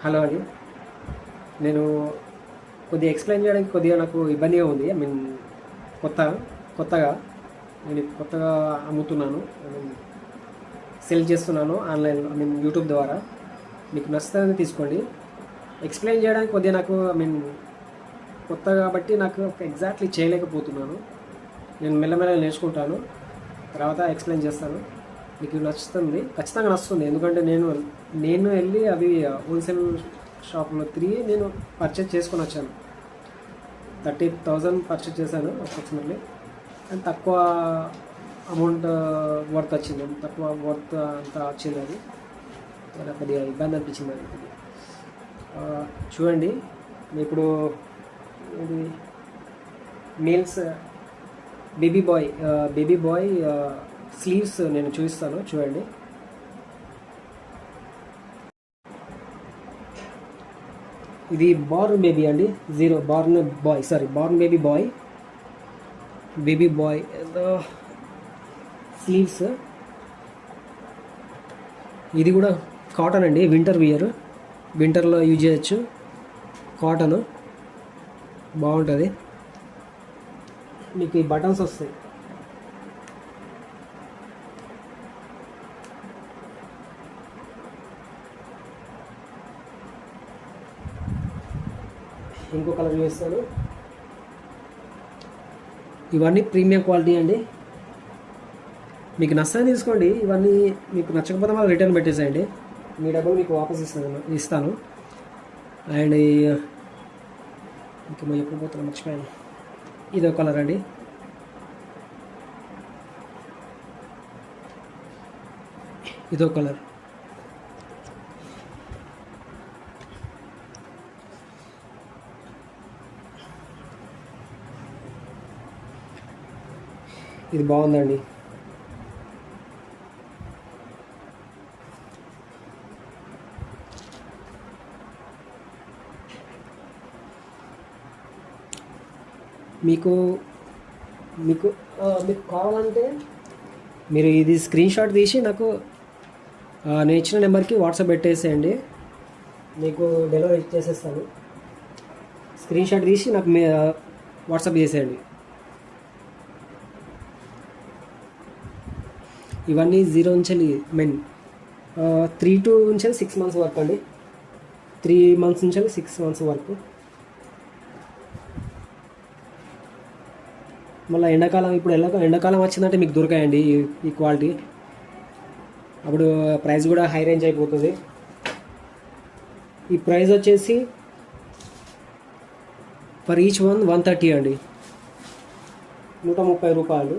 Hello అండి. నేను కొద్దిగా ఎక్స్ప్లెయిన్ చేయడానికి కొద్దిగా నాకు ఇబ్బందిగా ఉంది. కొత్త కొత్తగా నేను కొత్తగా అమ్ముతున్నాను. సెల్ చేస్తున్నాను ఆన్లైన్లో, యూట్యూబ్ ద్వారా. మీకు నచ్చుతుందని తీసుకోండి. ఎక్స్ప్లెయిన్ చేయడానికి కొద్దిగా నాకు కొత్త కాబట్టి నాకు ఎగ్జాక్ట్లీ చేయలేకపోతున్నాను. నేను మెల్లమెల్ల నేర్చుకుంటాను, తర్వాత ఎక్స్ప్లెయిన్ చేస్తాను. మీకు నచ్చుతుంది, ఖచ్చితంగా నచ్చుతుంది. ఎందుకంటే నేను వెళ్ళి అవి హోల్సేల్ షాప్లో తిరిగి నేను పర్చేజ్ చేసుకొని వచ్చాను. 30,000 పర్చేజ్ చేశాను అప్రాక్సిమేట్లీ. అండ్ తక్కువ అమౌంట్ వర్త్ వచ్చింది, తక్కువ వర్త్ అంతా వచ్చింది. అది చాలా కొద్దిగా ఇబ్బంది అనిపించింది. అది చూడండి. ఇప్పుడు ఇది మేల్స్ బేబీ బాయ్ స్లీవ్స్ నేను చూపిస్తాను, చూడండి. ఇది బార్న్ బేబీ అండి, బార్న్ బేబీ బాయ్ స్లీవ్స్. ఇది కూడా కాటన్ అండి, వింటర్లో యూజ్ చేయొచ్చు. కాటన్ బాగుంటుంది. మీకు ఈ బటన్స్ వస్తాయి. ఇంకో కలర్ చూపిస్తాను. ఇవన్నీ ప్రీమియం క్వాలిటీ అండి. మీకు నచ్చాలని తీసుకోండి. ఇవన్నీ మీకు నచ్చకపోతే మాకు రిటర్న్ పెట్టేసేయండి, మీ డబ్బులు మీకు వాపస్ ఇస్తాను. అండ్ ఇంకా ఎప్పుడు పోతున్నా మర్చిపోయాను. ఇదో కలర్ అండి. ఇదో కలర్. ఇది బాగుందండి. మీకు మీకు మీకు కావాలంటే మీరు ఇది స్క్రీన్ షాట్ తీసి నాకు నేను ఇచ్చిన నెంబర్కి వాట్సాప్ పెట్టేసేయండి, మీకు డెలివరీ చేసేస్తాను. స్క్రీన్ షాట్ తీసి నాకు వాట్సాప్ చేసేయండి. ఇవన్నీ 0 నుంచి 3 to 6 months వరకు అండి. 3 months నుంచి 6 months వరకు. మళ్ళీ ఎండాకాలం, ఇప్పుడు ఎండాకాలం వచ్చిందంటే మీకు దొరకాయండి ఈ క్వాలిటీ. అప్పుడు ప్రైస్ కూడా హై రేంజ్ అయిపోతుంది. ఈ ప్రైస్ వచ్చేసి ఫర్ ఈచ్ వన్ 130 అండి, 130 రూపాయలు.